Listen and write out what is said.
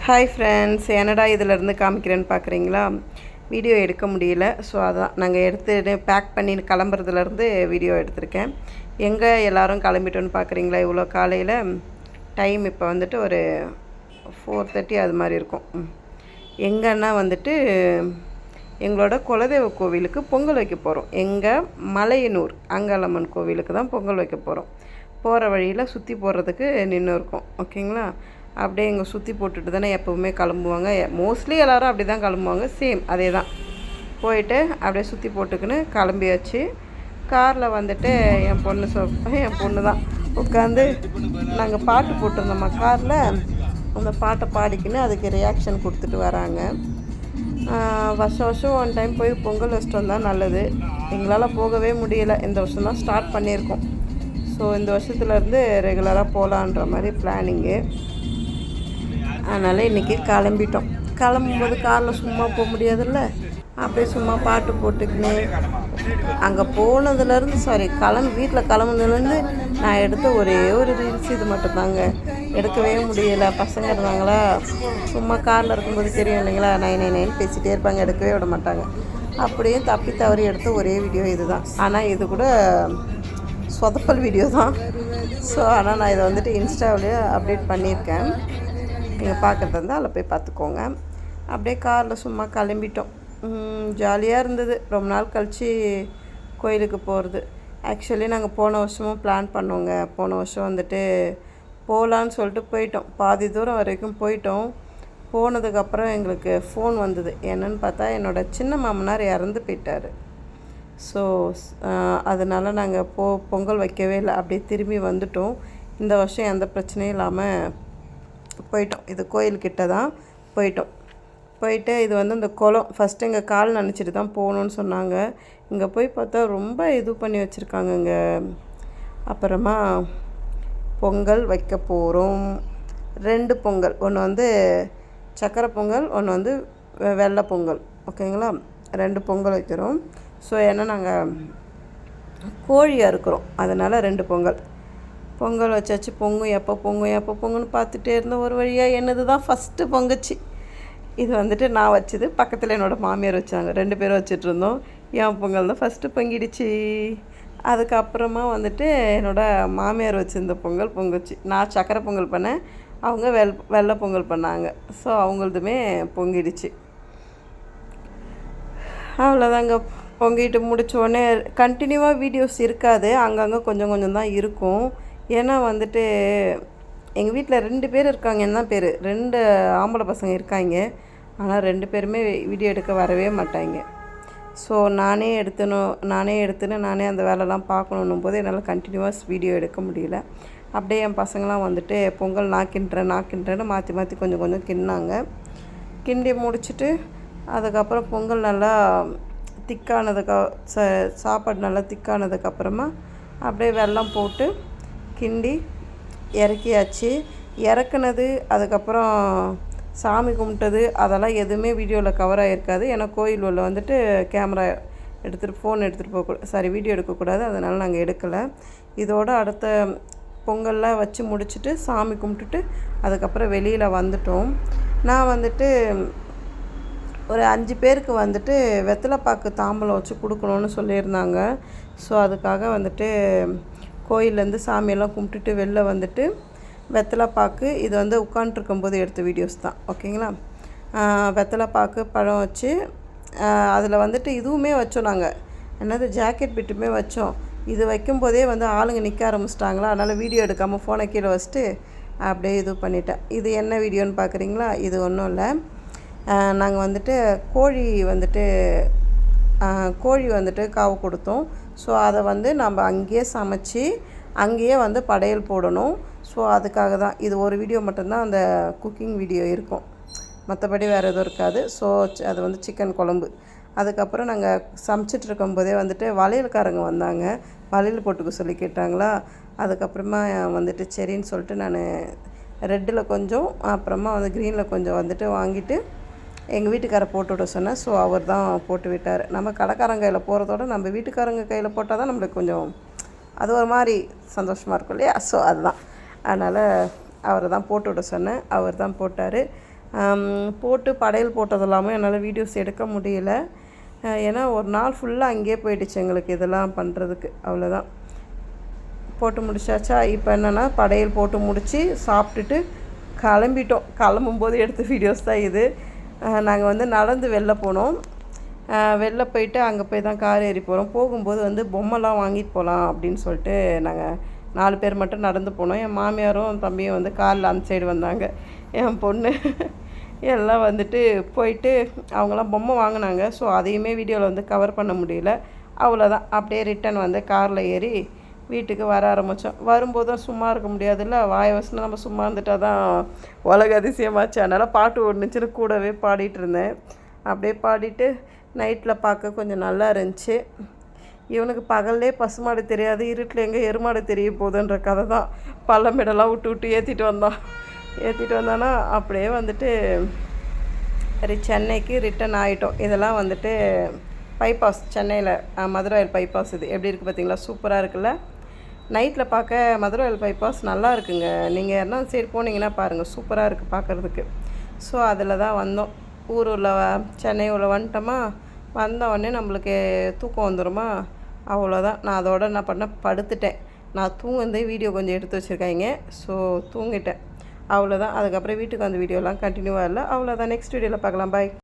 Hi friends, என்னடா இதிலேருந்து காமிக்கிறேன்னு பார்க்குறீங்களா? வீடியோ எடுக்க முடியல. ஸோ அதான் நாங்கள் எடுத்து பேக் பண்ணி கிளம்புறதுலேருந்து வீடியோ எடுத்திருக்கேன். எங்கே எல்லோரும் கிளம்பிட்டோன்னு பார்க்குறீங்களா? இவ்வளோ காலையில் டைம் இப்போ வந்துட்டு ஒரு 4:30 அது மாதிரி இருக்கும். எங்கன்னா வந்துட்டு எங்களோட குலதெய்வ கோவிலுக்கு பொங்கல் வைக்க போகிறோம். எங்கள் மலையனூர் அங்காளம்மன் கோவிலுக்கு தான் பொங்கல் வைக்க போகிறோம். போகிற வழியில் சுற்றி போடுறதுக்கு நின்று இருக்கோம். ஓகேங்களா? அப்படியே இங்கே சுற்றி போட்டுட்டு தானே எப்போவுமே கிளம்புவாங்க. மோஸ்ட்லி எல்லோரும் அப்படி தான் கிளம்புவாங்க. சேம் அதே தான். போயிட்டு அப்படியே சுற்றி போட்டுக்கின்னு கிளம்பியாச்சு. காரில் வந்துட்டு என் பொண்ணு தான் உட்காந்து நாங்கள் பாட்டு போட்டிருந்தோம்மா காரில். அந்த பாட்டை பாடிக்கின்னு அதுக்கு ரியாக்ஷன் கொடுத்துட்டு வராங்க. வருஷம் ஒன் டைம் போய் பொங்கல் வச்சிட்டு வந்தால் நல்லது. எங்களால் போகவே முடியலை. இந்த வருஷம் தான் ஸ்டார்ட் பண்ணியிருக்கோம். ஸோ இந்த வருஷத்துலேருந்து ரெகுலராக போகலான்ற மாதிரி பிளானிங்கு. அதனால் இன்றைக்கி கிளம்பிட்டோம். கிளம்பும்போது காரில் சும்மா போக முடியாதுல்ல, அப்படியே சும்மா பாட்டு போட்டுக்கின்னு அங்கே போனதுலேருந்து வீட்டில் கிளம்புனதுலேருந்து நான் எடுத்த ஒரே ஒரு ரீல்ஸ் இது மட்டும்தாங்க. எடுக்கவே முடியலை. பசங்க இருந்தாங்களா, சும்மா காரில் இருக்கும்போது தெரியும் இல்லைங்களா, நைன் பேசிகிட்டே இருப்பாங்க, எடுக்கவே விட மாட்டாங்க. அப்படியே தப்பி தவறி எடுத்த ஒரே வீடியோ இது தான். ஆனால் இது கூட சொதப்பல் வீடியோ தான். ஸோ ஆனால் நான் இதை வந்துட்டு இன்ஸ்டாவிலேயே அப்டேட் பண்ணியிருக்கேன். நீங்கள் பார்க்குறது இருந்தால் அதில் போய் பார்த்துக்கோங்க. அப்படியே காரில் சும்மா கிளம்பிட்டோம். ஜாலியாக இருந்தது. ரொம்ப நாள் கழித்து கோயிலுக்கு போகிறது. ஆக்சுவலி நாங்கள் போன வருஷமும் பிளான் பண்ணோங்க. போன வருஷம் வந்துட்டு போகலான்னு சொல்லிட்டு போயிட்டோம். பாதி தூரம் வரைக்கும் போயிட்டோம். போனதுக்கப்புறம் எங்களுக்கு ஃபோன் வந்தது. என்னென்னு பார்த்தா என்னோடய சின்ன மாமனார் இறந்து போயிட்டார். ஸோ அதனால் நாங்கள் பொங்கல் வைக்கவே இல்லை. அப்படியே திரும்பி வந்துட்டோம். இந்த வருஷம் எந்த பிரச்சனையும் இல்லாமல் போயிட்டோம். இது கோயில்கிட்ட தான் போயிட்டு இது வந்து இந்த குளம் ஃபஸ்ட்டு எங்கள் கால் நினச்சிட்டு தான் போகணுன்னு சொன்னாங்க. இங்கே போய் பார்த்தா ரொம்ப இது பண்ணி வச்சுருக்காங்கங்க. அப்புறமா பொங்கல் வைக்க போகிறோம். 2 பொங்கல், ஒன்று வந்து சக்கரை பொங்கல், ஒன்று வந்து வெள்ளை பொங்கல். ஓகேங்களா? 2 பொங்கல் வைக்கிறோம். ஸோ ஏன்னா நாங்கள் கோழியாக இருக்கிறோம், அதனால் 2 பொங்கல் வச்சாச்சு. எப்போ பொங்குன்னு பார்த்துட்டே இருந்தோம். ஒரு வழியாக என்னது தான் ஃபஸ்ட்டு பொங்குச்சு. இது வந்துட்டு நான் வச்சது, பக்கத்தில் என்னோடய மாமியார் வச்சாங்க. 2 பேரும் வச்சிட்ருந்தோம். என் பொங்கல் தான் ஃபஸ்ட்டு பொங்கிடுச்சு. அதுக்கப்புறமா வந்துட்டு என்னோடய மாமியார் வச்சுருந்த பொங்கல் பொங்குச்சு. நான் சக்கரை பொங்கல் பண்ணேன், அவங்க வெள்ளை பொங்கல் பண்ணாங்க. ஸோ அவங்களதுமே பொங்கிடுச்சு. அவ்வளோதாங்க. பொங்கிட்டு முடித்தோடனே கண்டினியூவாக வீடியோஸ் இருக்காது, அங்கங்கே கொஞ்சம் தான் இருக்கும். ஏன்னா வந்துட்டு எங்கள் வீட்டில் 2 பேர் இருக்காங்க. என்ன பேர் 2 ஆம்பளை பசங்க இருக்காங்க. ஆனால் 2 பேருமே வீடியோ எடுக்க வரவே மாட்டாங்க. ஸோ நானே எடுத்துன்னு நானே அந்த வேலைலாம் பார்க்கணும் போது என்னால் கண்டினியூவாக வீடியோ எடுக்க முடியல. அப்படியே என் பசங்களாம் வந்துட்டு பொங்கல் நான் கிண்டுறேன்னு மாற்றி கொஞ்சம் கிண்டினாங்க. கிண்டி முடிச்சுட்டு அதுக்கப்புறம் பொங்கல் நல்லா சாப்பாடு நல்லா திக்கானதுக்கப்புறமா அப்படியே வெல்லம் போட்டு கிண்டி இறக்கியாச்சு. இறக்குனது அதுக்கப்புறம் சாமி கும்பிட்டது அதெல்லாம் எதுவுமே வீடியோவில் கவர் ஆகிருக்காது. ஏன்னா கோயில் உள்ள வந்துட்டு கேமரா ஃபோன் எடுத்துகிட்டு வீடியோ எடுக்கக்கூடாது. அதனால் நாங்கள் எடுக்கலை. இதோட அடுத்த பொங்கல்லாம் வச்சு முடிச்சுட்டு சாமி கும்பிட்டுட்டு அதுக்கப்புறம் வெளியில் வந்துட்டோம். நான் வந்துட்டு ஒரு 5 பேருக்கு வந்துட்டு வெத்தலைப்பாக்கு தாம்பலம் வச்சு கொடுக்கணுன்னு சொல்லியிருந்தாங்க. ஸோ அதுக்காக வந்துட்டு கோயிலேருந்து சாமியெல்லாம் கும்பிட்டுட்டு வெளில வந்துட்டு வெத்தலைப்பாக்கு இது வந்து உட்காண்ட்ருக்கும்போது எடுத்த வீடியோஸ் தான். ஓகேங்களா? வெத்தலைப்பாக்கு பழம் வச்சு அதில் வந்துட்டு இதுவுமே வச்சோம். நாங்கள் ஜாக்கெட் பிட்டுமே வச்சோம். இது வைக்கும்போதே வந்து ஆளுங்க நிற்க ஆரம்பிச்சிட்டாங்களா, அதனால் வீடியோ எடுக்காமல் ஃபோனை கீழே வச்சுட்டு அப்படியே இது பண்ணிட்டேன். இது என்ன வீடியோன்னு பார்க்குறீங்களா? இது ஒன்றும் இல்லை. நாங்கள் வந்துட்டு கோழி வந்துட்டு காவு கொடுத்தோம். ஸோ அதை வந்து நம்ம அங்கேயே சமைச்சி அங்கேயே வந்து படையல் போடணும். ஸோ அதுக்காக தான் இது ஒரு வீடியோ மட்டும்தான் அந்த குக்கிங் வீடியோ இருக்கும், மற்றபடி வேறு எதுவும் இருக்காது. ஸோ அது வந்து சிக்கன் குழம்பு. அதுக்கப்புறம் நாங்கள் சமைச்சிட்டு இருக்கும்போதே வந்துட்டு வளையல்காரங்க வந்தாங்க. வளையல் போட்டுக்க சொல்லி கேட்டாங்களா. அதுக்கப்புறமா வந்துட்டு சரின்னு சொல்லிட்டு நான் ரெட்டில் கொஞ்சம் அப்புறமா வந்து க்ரீனில் கொஞ்சம் வந்துட்டு வாங்கிட்டு எங்கள் வீட்டுக்காரை போட்டு விட சொன்னேன். ஸோ அவர் தான் போட்டு விட்டார். நம்ம கடைக்காரங்க கையில் போகிறதோட நம்ம வீட்டுக்காரங்க கையில் போட்டால் தான் நம்மளுக்கு கொஞ்சம் அது ஒரு மாதிரி சந்தோஷமாக இருக்கும் இல்லையா. ஸோ அதுதான், அதனால் அவரை தான் போட்டு விட சொன்னேன். அவர் தான் போட்டார். போட்டு படையல் போட்டதெல்லாமே என்னால் வீடியோஸ் எடுக்க முடியல. ஏன்னா ஒரு நாள் ஃபுல்லாக அங்கேயே போயிடுச்சு எங்களுக்கு இதெல்லாம் பண்ணுறதுக்கு. அவ்வளோதான், போட்டு முடிச்சாச்சா. இப்போ என்னென்னா படையல் போட்டு முடித்து சாப்பிட்டுட்டு கிளம்பிட்டோம். கிளம்பும்போது எடுத்த வீடியோஸ் தான் இது. நாங்கள் வந்து நடந்து வெளில போனோம். வெளில போயிட்டு அங்கே போய் தான் கார் ஏறி போகிறோம். போகும்போது வந்து பொம்மைலாம் வாங்கிட்டு போகலாம் அப்படின்னு சொல்லிட்டு நாங்கள் 4 பேர் மட்டும் நடந்து போனோம். என் மாமியாரும் தம்பியும் வந்து காரில் அந்த சைடு வந்தாங்க. என் பொண்ணு எல்லாம் வந்துட்டு போயிட்டு அவங்களாம் பொம்மை வாங்கினாங்க. ஸோ அதையுமே வீடியோவில் வந்து கவர் பண்ண முடியல. அவ்வளோதான், அப்படியே ரிட்டன் வந்து காரில் ஏறி வீட்டுக்கு வர ஆரம்பித்தோம். வரும்போதும் சும்மா இருக்க முடியாதுல்ல, வாய் வசனம் நம்ம சும்மா இருந்துட்டால் தான் உலக அதிசயமாச்சு. அதனால் பாட்டு ஓடுனுச்சுன்னு கூடவே பாடிட்டு இருந்தேன். அப்படியே பாடிட்டு நைட்டில் பார்க்க கொஞ்சம் நல்லா இருந்துச்சு. இவனுக்கு பகல்லே பசுமாடு தெரியாது, இருட்டில் எங்கே எருமாடு தெரிய போகுதுன்ற கதை தான். பள்ளமேடெல்லாம் விட்டு ஏற்றிட்டு வந்தானா அப்படியே வந்துட்டு சென்னைக்கு ரிட்டன் ஆகிட்டோம். இதெல்லாம் வந்துட்டு பைபாஸ், சென்னையில் மதுரை பைபாஸ். இது எப்படி இருக்குது பார்த்தீங்களா, சூப்பராக இருக்குல்ல. நைட்டில் பார்க்க மதுரை பைபாஸ் நல்லா இருக்குங்க. நீங்கள் யாருன்னா சரி போனீங்கன்னா பாருங்கள், சூப்பராக இருக்குது பார்க்குறதுக்கு. ஸோ அதில் தான் வந்தோம். ஊரில் சென்னை உள்ள வந்துட்டோமா. வந்தவுடனே நம்மளுக்கு தூக்கம் வந்துடுமா. அவ்வளோதான், நான் அதோட என்ன பண்ணேன், படுத்துட்டேன். நான் தூங்குந்தே வீடியோ கொஞ்சம் எடுத்து வச்சுருக்காங்க. ஸோ தூங்கிட்டேன். அவ்வளோதான். அதுக்கப்புறம் வீட்டுக்கு வந்து வீடியோலாம் கண்டினியூவாக இல்லை. அவ்வளோதான், நெக்ஸ்ட் வீடியோவில் பார்க்கலாம். பாய்.